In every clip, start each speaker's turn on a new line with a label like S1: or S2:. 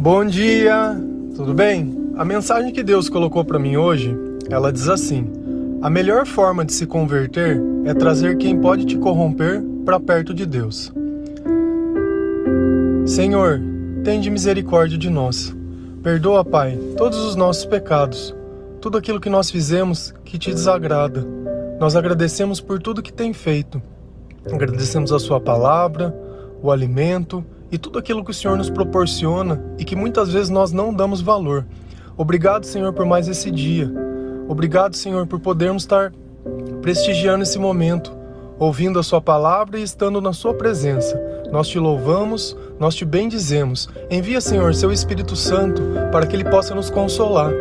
S1: Bom dia, tudo bem? A mensagem que Deus colocou para mim hoje, ela diz assim: a melhor forma de se converter é trazer quem pode te corromper para perto de Deus. Senhor, tende misericórdia de nós. Perdoa, Pai, todos os nossos pecados, tudo aquilo que nós fizemos que te desagrada. Nós agradecemos por tudo que tem feito. Agradecemos a sua palavra, o alimento e tudo aquilo que o Senhor nos proporciona e que muitas vezes nós não damos valor. Obrigado, Senhor, por mais esse dia. Obrigado, Senhor, por podermos estar prestigiando esse momento, ouvindo a sua palavra e estando na sua presença. Nós te louvamos, nós te bendizemos. Envia, Senhor, seu Espírito Santo para que ele possa nos consolar.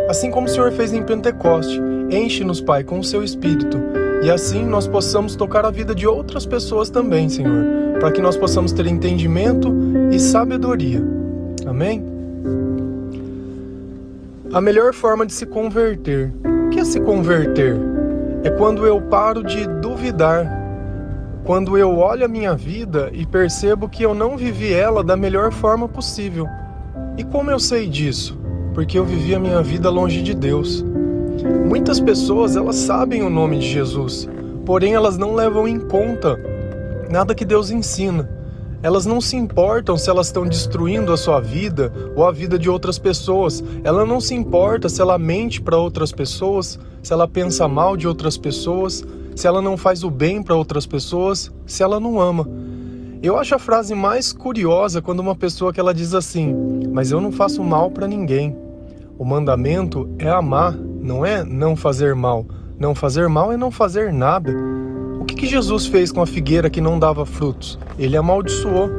S1: Assim como o Senhor fez em Pentecoste, enche-nos, Pai, com o seu Espírito. E assim nós possamos tocar a vida de outras pessoas também, Senhor, para que nós possamos ter entendimento e sabedoria. Amém? A melhor forma de se converter. O que é se converter? É quando eu paro de duvidar, quando eu olho a minha vida e percebo que eu não vivi ela da melhor forma possível. E como eu sei disso? Porque eu vivi a minha vida longe de Deus. Muitas pessoas, elas sabem o nome de Jesus, porém elas não levam em conta nada que Deus ensina. Elas não se importam se elas estão destruindo a sua vida ou a vida de outras pessoas. Ela não se importa se ela mente para outras pessoas, se ela pensa mal de outras pessoas, se ela não faz o bem para outras pessoas, se ela não ama. Eu acho a frase mais curiosa quando uma pessoa que ela diz assim: mas eu não faço mal para ninguém. O mandamento é amar, não é não fazer mal. Não fazer mal é não fazer nada. O que Jesus fez com a figueira que não dava frutos? Ele amaldiçoou.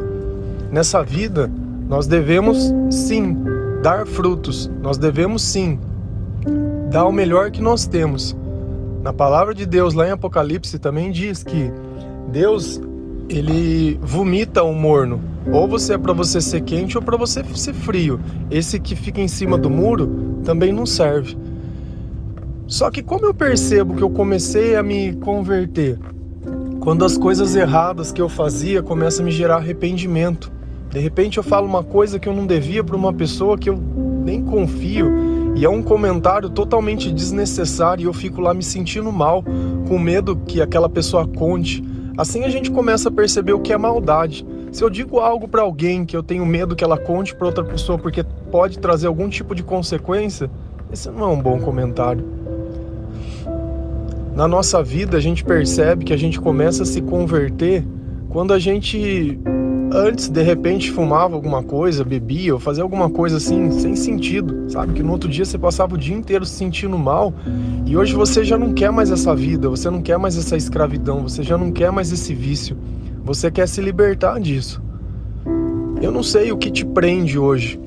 S1: Nessa vida, nós devemos sim dar frutos. Nós devemos sim dar o melhor que nós temos. Na palavra de Deus, lá em Apocalipse, também diz que Deus, ele vomita o morno. Ou você é para você ser quente ou para você ser frio. Esse que fica em cima do muro também não serve. Só que como eu percebo que eu comecei a me converter? Quando as coisas erradas que eu fazia começam a me gerar arrependimento. De repente eu falo uma coisa que eu não devia para uma pessoa que eu nem confio, e é um comentário totalmente desnecessário e eu fico lá me sentindo mal, com medo que aquela pessoa conte. Assim a gente começa a perceber o que é maldade. Se eu digo algo para alguém que eu tenho medo que ela conte para outra pessoa porque pode trazer algum tipo de consequência, esse não é um bom comentário. Na nossa vida a gente percebe que a gente começa a se converter quando a gente antes de repente fumava alguma coisa, bebia ou fazia alguma coisa assim sem sentido, sabe? Que no outro dia você passava o dia inteiro se sentindo mal e hoje você já não quer mais essa vida, você não quer mais essa escravidão, você já não quer mais esse vício, você quer se libertar disso. Eu não sei o que te prende hoje,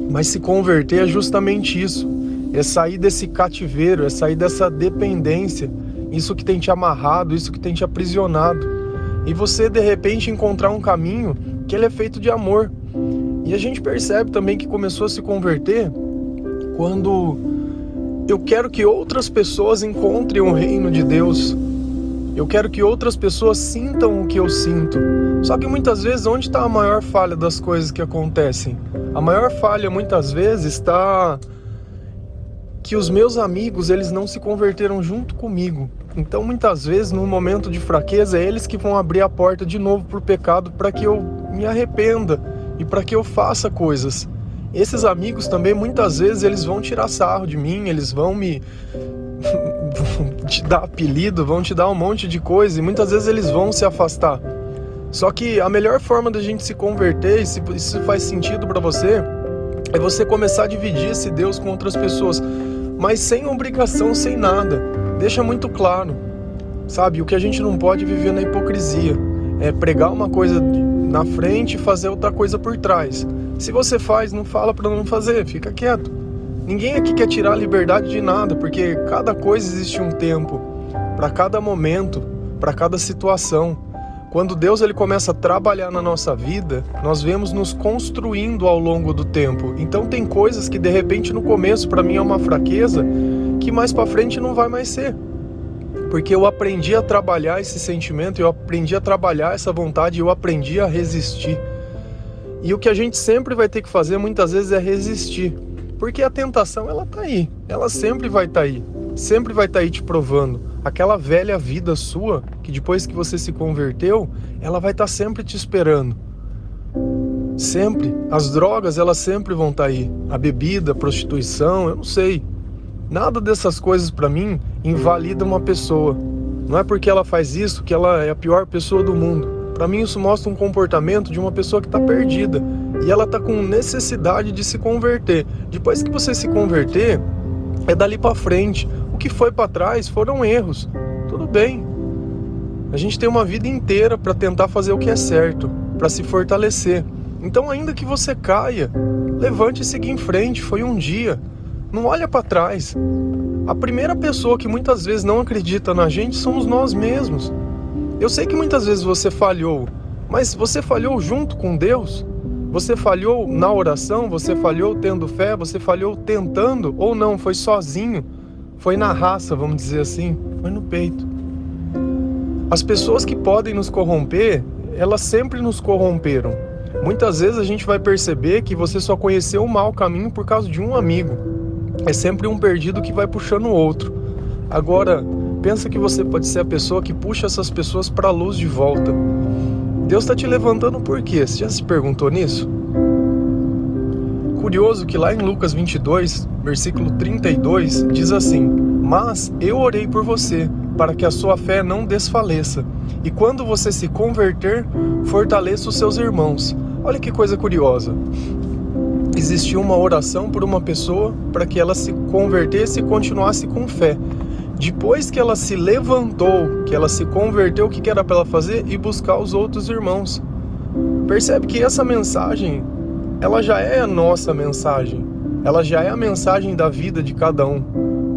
S1: mas se converter é justamente isso. É sair desse cativeiro, é sair dessa dependência, isso que tem te amarrado, isso que tem te aprisionado. E você, de repente, encontrar um caminho que ele é feito de amor. E a gente percebe também que começou a se converter quando eu quero que outras pessoas encontrem o reino de Deus. Eu quero que outras pessoas sintam o que eu sinto. Só que muitas vezes, onde está a maior falha das coisas que acontecem? A maior falha, muitas vezes, está que os meus amigos, eles não se converteram junto comigo. Então, muitas vezes, no momento de fraqueza, é eles que vão abrir a porta de novo para o pecado, para que eu me arrependa e para que eu faça coisas. Esses amigos também, muitas vezes, eles vão tirar sarro de mim, eles vão me vão te dar apelido, vão te dar um monte de coisa, e muitas vezes eles vão se afastar. Só que a melhor forma da gente se converter, e se isso faz sentido para você, é você começar a dividir esse Deus com outras pessoas, mas sem obrigação, sem nada. Deixa muito claro, sabe? O que a gente não pode viver na hipocrisia é pregar uma coisa na frente e fazer outra coisa por trás. Se você faz, não fala para não fazer, fica quieto. Ninguém aqui quer tirar a liberdade de nada, porque cada coisa existe um tempo, para cada momento, para cada situação. Quando Deus ele começa a trabalhar na nossa vida, nós vemos nos construindo ao longo do tempo. Então tem coisas que de repente no começo para mim é uma fraqueza, que mais para frente não vai mais ser. Porque eu aprendi a trabalhar esse sentimento, eu aprendi a trabalhar essa vontade, eu aprendi a resistir. E o que a gente sempre vai ter que fazer muitas vezes é resistir. Porque a tentação, ela tá aí. Ela sempre vai estar aí. Sempre vai estar aí te provando. Aquela velha vida sua, que depois que você se converteu, ela vai estar sempre te esperando. Sempre. As drogas, elas sempre vão estar aí. A bebida, a prostituição, eu não sei. Nada dessas coisas pra mim invalida uma pessoa. Não é porque ela faz isso que ela é a pior pessoa do mundo. Pra mim isso mostra um comportamento de uma pessoa que tá perdida. E ela tá com necessidade de se converter. Depois que você se converter, é dali pra frente. O que foi pra trás foram erros. Tudo bem. A gente tem uma vida inteira pra tentar fazer o que é certo, pra se fortalecer. Então ainda que você caia, levante e siga em frente. Foi um dia. Não olha pra trás. A primeira pessoa que muitas vezes não acredita na gente somos nós mesmos. Eu sei que muitas vezes você falhou, mas você falhou junto com Deus? Você falhou na oração? Você falhou tendo fé? Você falhou tentando? Ou não? Foi sozinho? Foi na raça, vamos dizer assim? Foi no peito. As pessoas que podem nos corromper, elas sempre nos corromperam. Muitas vezes a gente vai perceber que você só conheceu o mau caminho por causa de um amigo. É sempre um perdido que vai puxando o outro. Agora, pensa que você pode ser a pessoa que puxa essas pessoas para a luz de volta. Deus está te levantando por quê? Você já se perguntou nisso? Curioso que lá em Lucas 22, versículo 32, diz assim: mas eu orei por você, para que a sua fé não desfaleça. E quando você se converter, fortaleça os seus irmãos. Olha que coisa curiosa. Existiu uma oração por uma pessoa para que ela se convertesse e continuasse com fé. Depois que ela se levantou, que ela se converteu, o que era para ela fazer? Ir buscar os outros irmãos. Percebe que essa mensagem, ela já é a nossa mensagem. Ela já é a mensagem da vida de cada um.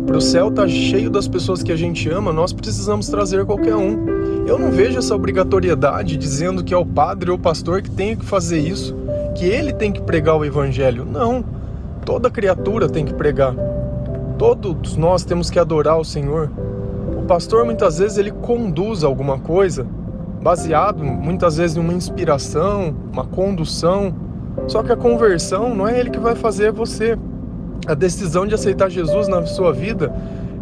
S1: Para o céu estar cheio das pessoas que a gente ama, nós precisamos trazer qualquer um. Eu não vejo essa obrigatoriedade dizendo que é o padre ou o pastor que tem que fazer isso, que ele tem que pregar o evangelho. Não, toda criatura tem que pregar. Todos nós temos que adorar o Senhor. O pastor muitas vezes ele conduz alguma coisa, baseado muitas vezes em uma inspiração, uma condução. Só que a conversão não é ele que vai fazer, é você. A decisão de aceitar Jesus na sua vida,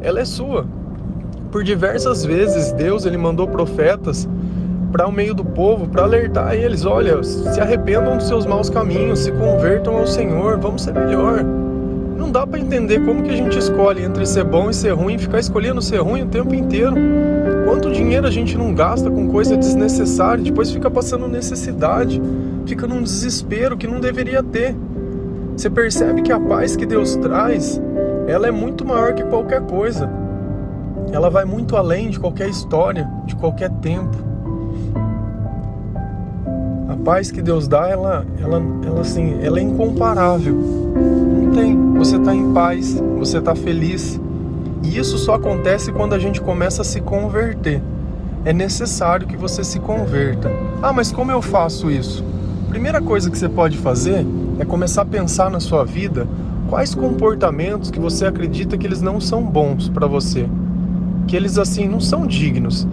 S1: ela é sua. Por diversas vezes Deus ele mandou profetas para o meio do povo, para alertar eles: olha, se arrependam dos seus maus caminhos, se convertam ao Senhor, vamos ser melhor. Não dá para entender como que a gente escolhe entre ser bom e ser ruim, ficar escolhendo ser ruim o tempo inteiro. Quanto dinheiro a gente não gasta com coisa desnecessária, depois fica passando necessidade, fica num desespero que não deveria ter. Você percebe que a paz que Deus traz, ela é muito maior que qualquer coisa. Ela vai muito além de qualquer história, de qualquer tempo. A paz que Deus dá, ela é incomparável. Não tem. Você está em paz, você está feliz. E isso só acontece quando a gente começa a se converter. É necessário que você se converta. Ah, mas como eu faço isso? Primeira coisa que você pode fazer é começar a pensar na sua vida quais comportamentos que você acredita que eles não são bons para você. Que eles assim não são dignos.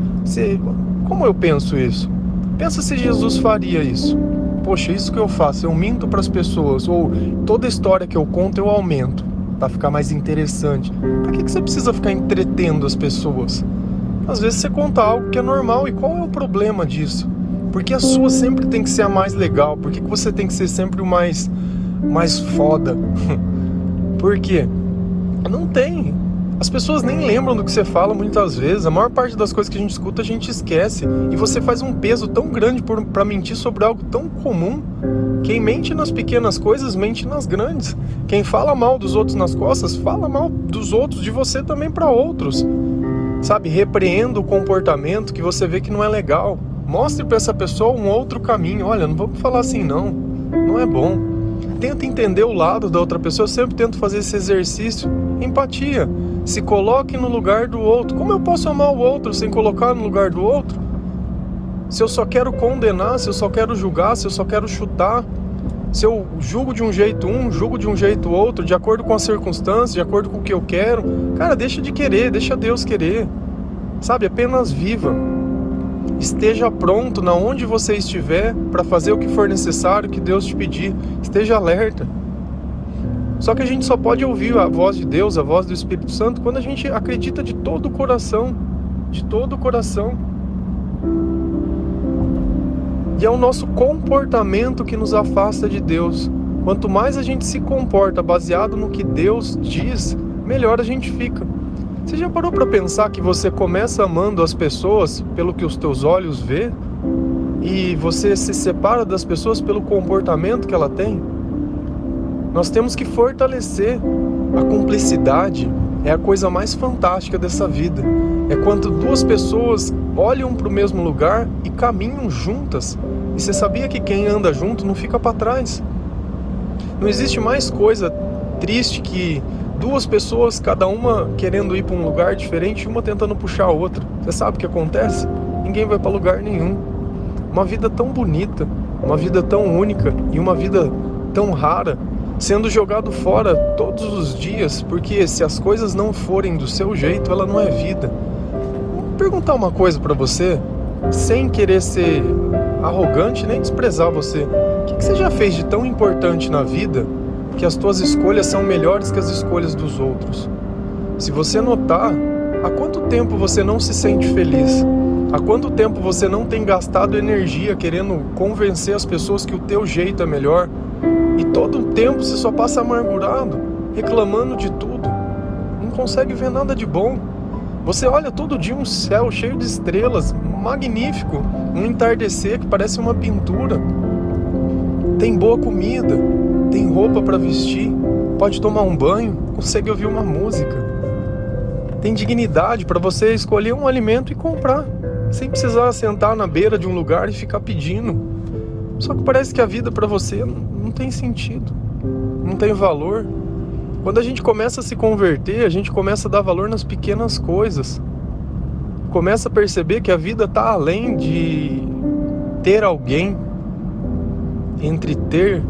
S1: Como eu penso isso? Pensa se Jesus faria isso. Poxa, isso que eu faço, eu minto para as pessoas, ou toda história que eu conto eu aumento, para ficar mais interessante. Para que você precisa ficar entretendo as pessoas? Às vezes você conta algo que é normal, e qual é o problema disso? Porque a sua sempre tem que ser a mais legal? Por que você tem que ser sempre o mais foda? Por quê? Não tem. As pessoas nem lembram do que você fala muitas vezes. A maior parte das coisas que a gente escuta a gente esquece. E você faz um peso tão grande para mentir sobre algo tão comum. Quem mente nas pequenas coisas, mente nas grandes. Quem fala mal dos outros nas costas, fala mal dos outros, de você também para outros. Sabe, repreenda o comportamento que você vê que não é legal. Mostre para essa pessoa um outro caminho. Olha, não vamos falar assim não. Não é bom. Tenta entender o lado da outra pessoa. Eu sempre tento fazer esse exercício. Empatia. Se coloque no lugar do outro. Como eu posso amar o outro sem colocar no lugar do outro? Se eu só quero condenar, se eu só quero julgar, se eu só quero chutar, se eu julgo de um jeito julgo de um jeito outro, de acordo com as circunstâncias, de acordo com o que eu quero, cara, deixa de querer, deixa Deus querer. Sabe, apenas viva. Esteja pronto na onde você estiver para fazer o que for necessário que Deus te pedir. Esteja alerta. Só que a gente só pode ouvir a voz de Deus, a voz do Espírito Santo, quando a gente acredita de todo o coração. De todo o coração. E é o nosso comportamento que nos afasta de Deus. Quanto mais a gente se comporta baseado no que Deus diz, melhor a gente fica. Você já parou para pensar que você começa amando as pessoas pelo que os teus olhos vê? E você se separa das pessoas pelo comportamento que ela tem? Nós temos que fortalecer a cumplicidade. É a coisa mais fantástica dessa vida. É quando duas pessoas olham para o mesmo lugar e caminham juntas. E você sabia que quem anda junto não fica para trás? Não existe mais coisa triste que duas pessoas, cada uma querendo ir para um lugar diferente, uma tentando puxar a outra. Você sabe o que acontece? Ninguém vai para lugar nenhum. Uma vida tão bonita, uma vida tão única e uma vida tão rara, sendo jogado fora todos os dias, porque se as coisas não forem do seu jeito, ela não é vida. Vou perguntar uma coisa para você, sem querer ser arrogante nem desprezar você. O que você já fez de tão importante na vida que as tuas escolhas são melhores que as escolhas dos outros? Se você notar, há quanto tempo você não se sente feliz? Há quanto tempo você não tem gastado energia querendo convencer as pessoas que o teu jeito é melhor? E todo o tempo você só passa amargurado, reclamando de tudo. Não consegue ver nada de bom. Você olha todo dia um céu cheio de estrelas, magnífico, um entardecer que parece uma pintura. Tem boa comida, tem roupa para vestir, pode tomar um banho, consegue ouvir uma música. Tem dignidade para você escolher um alimento e comprar, sem precisar sentar na beira de um lugar e ficar pedindo. Só que parece que a vida para você não tem sentido, não tem valor. Quando a gente começa a se converter, a gente começa a dar valor nas pequenas coisas. Começa a perceber que a vida está além de ter alguém. Entre ter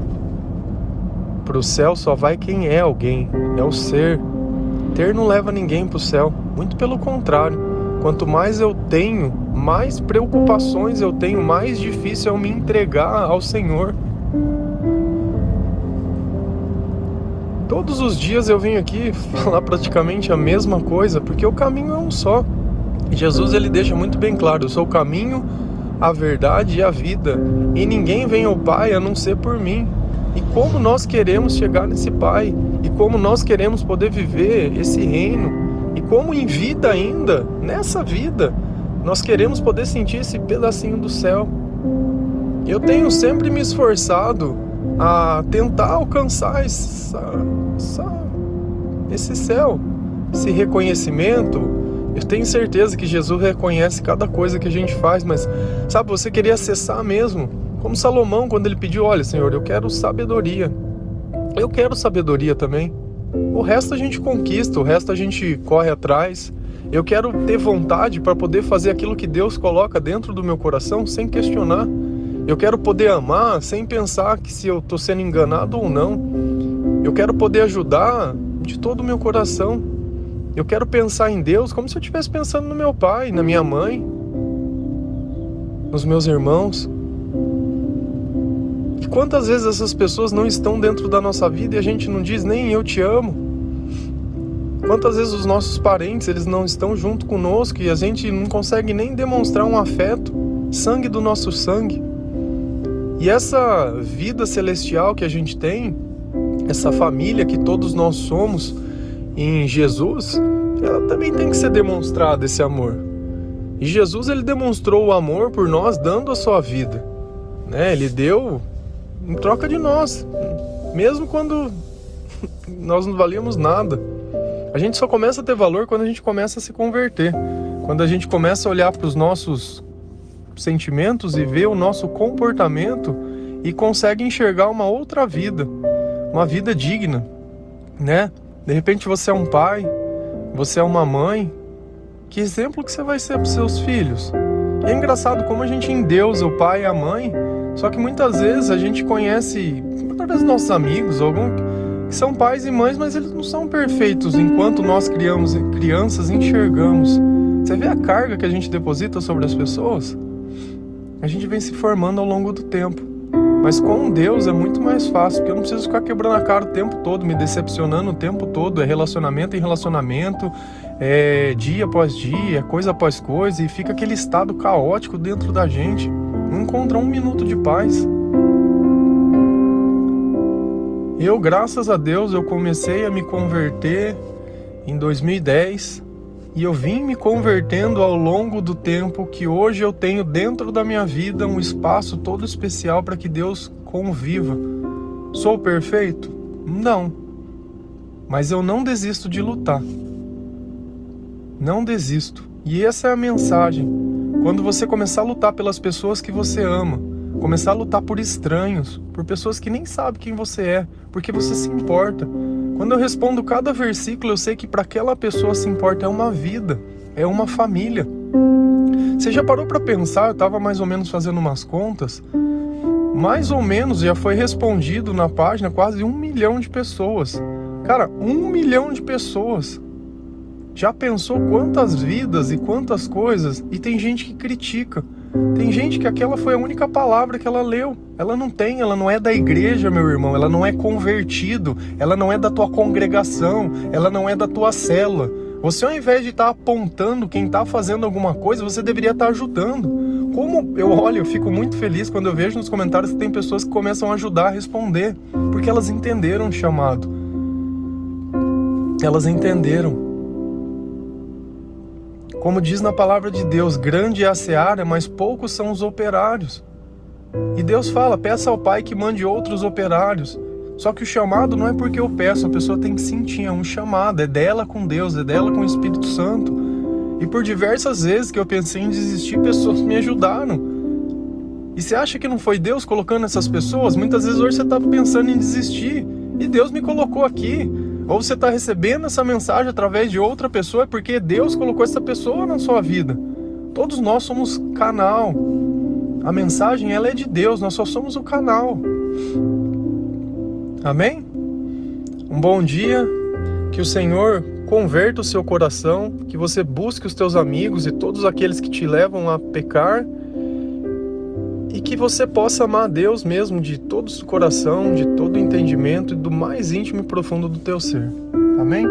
S1: para o céu só vai quem é alguém, é o ser. Ter não leva ninguém para o céu, muito pelo contrário. Quanto mais eu tenho, mais preocupações eu tenho, mais difícil é eu me entregar ao Senhor. Todos os dias eu venho aqui falar praticamente a mesma coisa, porque o caminho é um só. Jesus ele deixa muito bem claro: eu sou o caminho, a verdade e a vida, e ninguém vem ao Pai a não ser por mim. E como nós queremos chegar nesse Pai, e como nós queremos poder viver esse reino, e como em vida ainda, nessa vida, nós queremos poder sentir esse pedacinho do céu. Eu tenho sempre me esforçado a tentar alcançar esse céu, esse reconhecimento. Eu tenho certeza que Jesus reconhece cada coisa que a gente faz, mas sabe, você queria acessar mesmo, como Salomão quando ele pediu: olha, Senhor, eu quero sabedoria. Eu quero sabedoria também. O resto a gente conquista, o resto a gente corre atrás. Eu quero ter vontade para poder fazer aquilo que Deus coloca dentro do meu coração sem questionar. Eu quero poder amar sem pensar que se eu estou sendo enganado ou não. Eu quero poder ajudar de todo o meu coração. Eu quero pensar em Deus como se eu estivesse pensando no meu pai, na minha mãe, nos meus irmãos. E quantas vezes essas pessoas não estão dentro da nossa vida e a gente não diz nem eu te amo? Quantas vezes os nossos parentes, eles não estão junto conosco e a gente não consegue nem demonstrar um afeto, sangue do nosso sangue. E essa vida celestial que a gente tem, essa família que todos nós somos em Jesus, ela também tem que ser demonstrada, esse amor. E Jesus, ele demonstrou o amor por nós dando a sua vida, né? Ele deu em troca de nós, mesmo quando nós não valíamos nada. A gente só começa a ter valor quando a gente começa a se converter, quando a gente começa a olhar para os nossos sentimentos e ver o nosso comportamento e consegue enxergar uma outra vida, uma vida digna, né? De repente você é um pai, você é uma mãe. Que exemplo que você vai ser para os seus filhos? E é engraçado como a gente endeusa o pai e a mãe, só que muitas vezes a gente conhece, através dos nossos amigos, alguns que são pais e mães, mas eles não são perfeitos enquanto nós criamos crianças, enxergamos. Você vê a carga que a gente deposita sobre as pessoas? A gente vem se formando ao longo do tempo. Mas com Deus é muito mais fácil, porque eu não preciso ficar quebrando a cara o tempo todo, me decepcionando o tempo todo. É relacionamento em relacionamento, é dia após dia, é coisa após coisa, e fica aquele estado caótico dentro da gente. Não encontra um minuto de paz. Eu, graças a Deus, eu comecei a me converter em 2010 e eu vim me convertendo ao longo do tempo, que hoje eu tenho dentro da minha vida um espaço todo especial para que Deus conviva. Sou perfeito? Não. Mas eu não desisto de lutar. Não desisto. E essa é a mensagem. Quando você começar a lutar pelas pessoas que você ama, começar a lutar por estranhos, por pessoas que nem sabem quem você é, porque você se importa. Quando eu respondo cada versículo, eu sei que para aquela pessoa se importa, é uma vida, é uma família. Você já parou para pensar? Eu estava mais ou menos fazendo umas contas, mais ou menos já foi respondido na página quase 1 milhão de pessoas. Cara, 1 milhão de pessoas. Já pensou quantas vidas e quantas coisas? E tem gente que critica. Tem gente que aquela foi a única palavra que ela leu. Ela não é da igreja, meu irmão. Ela não é convertido. Ela não é da tua congregação. Ela não é da tua célula. Você, ao invés de estar apontando quem está fazendo alguma coisa, você deveria estar ajudando. Como eu fico muito feliz quando eu vejo nos comentários que tem pessoas que começam a ajudar a responder, porque elas entenderam o chamado. Elas entenderam. Como diz na palavra de Deus, grande é a seara, mas poucos são os operários. E Deus fala, peça ao Pai que mande outros operários. Só que o chamado não é porque eu peço, a pessoa tem que sentir, é um chamado, é dela com Deus, é dela com o Espírito Santo. E por diversas vezes que eu pensei em desistir, pessoas me ajudaram. E você acha que não foi Deus colocando essas pessoas? Muitas vezes hoje você está pensando em desistir, e Deus me colocou aqui. Ou você está recebendo essa mensagem através de outra pessoa, é porque Deus colocou essa pessoa na sua vida. Todos nós somos canal. A mensagem, ela é de Deus, nós só somos o canal. Amém? Um bom dia, que o Senhor converta o seu coração, que você busque os teus amigos e todos aqueles que te levam a pecar, e que você possa amar a Deus mesmo de todo o coração, de todo o entendimento e do mais íntimo e profundo do teu ser. Amém?